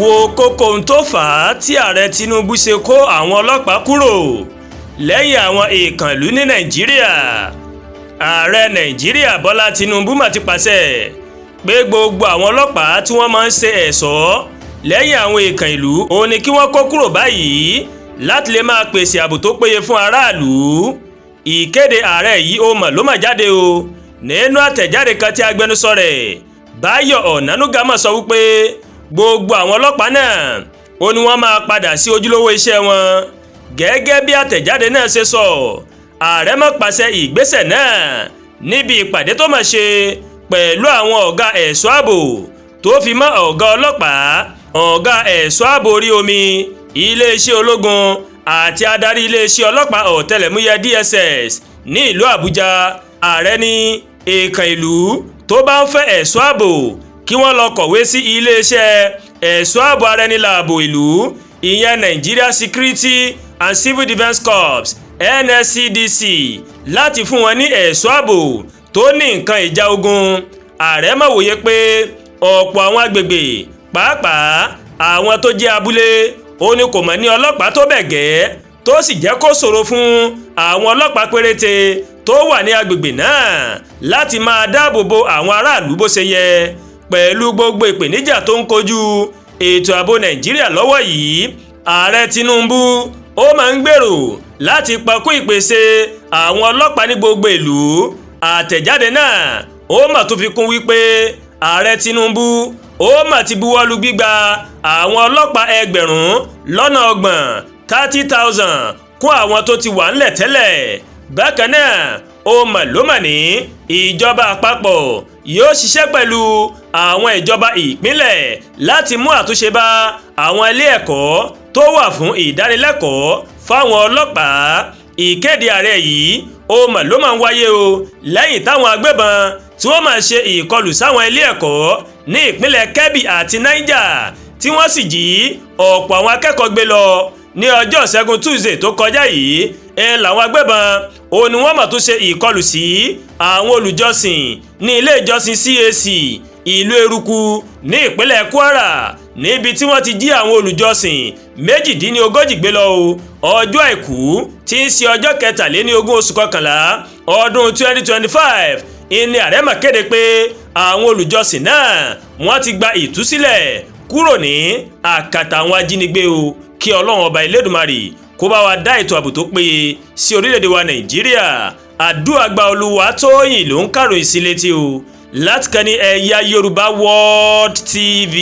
wo kókó ohun tó fà á tí ààrẹ Tinubu ṣe kó àwọn ọlọ́pàá kúrò lẹ́yìn àwọn ìkànlú ní Nàìjíríà. Ààrẹ Nàìjíríà Bọ́lá Tinubu mà ti pàṣẹ pé gbogbo àwọn ọlọ́pàá tí wọ́n máa ń ṣe ẹ̀ṣọ́ lẹ́yìn àwọn ìkàn ìlú òun ni kí wọ́n kó kúrò báyìí láti lè máa pèsè ààbò tó péye fún aráàlú. Ìkéde ààrẹ yìí ó mà ló mà jáde o nínú àtẹ̀jáde kan tí agbẹnusọ rẹ̀ Báyọ̀ Ọ̀nánúgà mà sọ wípé gbogbo àwọn ọlọ́pàá náà ó ní wọ́n máa padà sí ojúlówó iṣẹ́ wọn. Gẹ́gẹ́ bí àtẹ̀jáde náà ṣe sọ, ààrẹ mà pàṣẹ ìgbésẹ̀ náà níbi ìpàdé tó mà ṣe pẹ̀lú àwọn ọ̀gá ẹ̀ṣọ́ ààbò tó fi mọ́ ọ̀gá ọlọ́pàá, ọ̀gá ẹ̀ṣọ́ ààbò orí omi, iléeṣẹ́ ológun àti adarí iléeṣẹ́ ọlọ́pàá ọ̀tẹlẹ̀múyẹ́ DSS ní ìlú Àbújá. Ààrẹ ní èèkàn ìlú tó bá ń fẹ́ ẹ̀ṣọ́ ààbò kí wọ́n lọ kọ̀wé sí iléeṣẹ́ ẹ̀ṣọ́ ààbò arẹniláàbò ìlú, ìyẹn Nigeria Security and Civil Defence Corps NSCDC, láti fún wọn ní ẹ̀ṣọ́ ààbò tó ní nǹkan ìjà ogun. Ààrẹ mà wòye pé ọ̀pọ̀ àwọn agbègbè pàápàá àwọn tó jẹ́ abúlé ó ní kò mọ̀ ní ọlọ́pàá tó bẹ̀ gẹ́, tó sì jẹ́ kó ṣòro fún àwọn ọlọ́pàá péréte tó wà ní agbègbè náà láti máa dáàbò bo àwọn aráàlú bó ṣe yẹ. Pẹ̀lú gbogbo ìpèníjà tó ń kojú ètò ààbò Nàìjíríà lọ́wọ́ yìí, ààrẹ Tinubu ó máa ń gbèrò láti pakú ìpèsè àwọn ọlọ́pàá ní gbogbo ìlú. Àtẹ̀jáde náà ó mà tún fi kún wípé ààrẹ Tinubu ó mà ti buwọ́lu gbígba àwọn ọlọ́pàá 30,000 kún àwọn tó ti wà ńlẹ̀ tẹ́lẹ̀. Bákan náà ó mà ló mà ní ìjọba àpapọ̀ yóò ṣiṣẹ́ pẹ̀lú àwọn ìjọba ìpínlẹ̀ láti mú àtúnṣe bá àwọn ilé ẹ̀kọ́ tó wà fún ìdánilẹ́kọ̀ọ́ fáwọn ọlọ́pàá. Ìkéde ààrẹ yìí ó mà ló máa ń wáyé o lẹ́yìn táwọn agbébọn tí wọ́n máa ṣe ìkọlù sáwọn ilé ẹ̀kọ́ ní ìpínlẹ̀ Kebbi àti Niger tí wọ́n sì jí ọ̀pọ̀ àwọn akẹ́kọ̀ọ́ gbé lọ ní ọjọ́ Ìṣẹ́gun Tuesday tó kọjá yìí. Làwọn agbébọn ó ní wọ́n mà tún ṣe ìkọlù sí àwọn olùjọ́sìn ní ilé ìjọsìn CAC ìlú Eruku ní ìpínlẹ̀ Kwara, níbi tí wọ́n ti jí àwọn olùjọ́sìn 38 gbé lọ ọjọ́ Àìkú tí ń ṣe ọjọ́ 23 oṣù kọkànlá ọdún 2025. Ìní ààrẹ mà kéde pé àwọn olùjọ́sìn náà wọ́n ti gba ìtúsílẹ̀ kúrò ní àkàtà àwọn ajínigbé kí Ọlọ́run ọba Elédùmarè kó bá wa dá ètò ààbò tó péye sí orílẹ̀-èdè wa Nàìjíríà. Àdúrà gba Olúwatóyìn ló ń kàròyìn sí létí láti kàn ní ẹ̀yà Yorùbá World TV.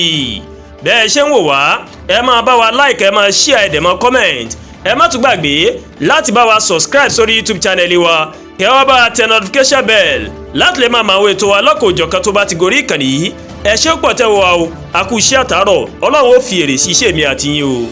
Bẹ́ẹ̀ ṣe ń wò wá, ẹ máa bá wa like, ẹ máa share, ẹ dẹ̀ máa comment. Ẹ má tún gbàgbé láti bá wa subscribe sórí YouTube channel wa, kẹ́ wá bá tẹ notification bell láti lè máa àwọn ètò wa lọ́kọ̀ọ́jọ̀kan tó bá ti gorí ìkànnì yìí. Ẹ ṣé pọ̀ tẹ́ wò wá a kú iṣẹ́ àtàárọ̀, Ọlọ́run ó fi èrè sí iṣẹ́ mi àti yín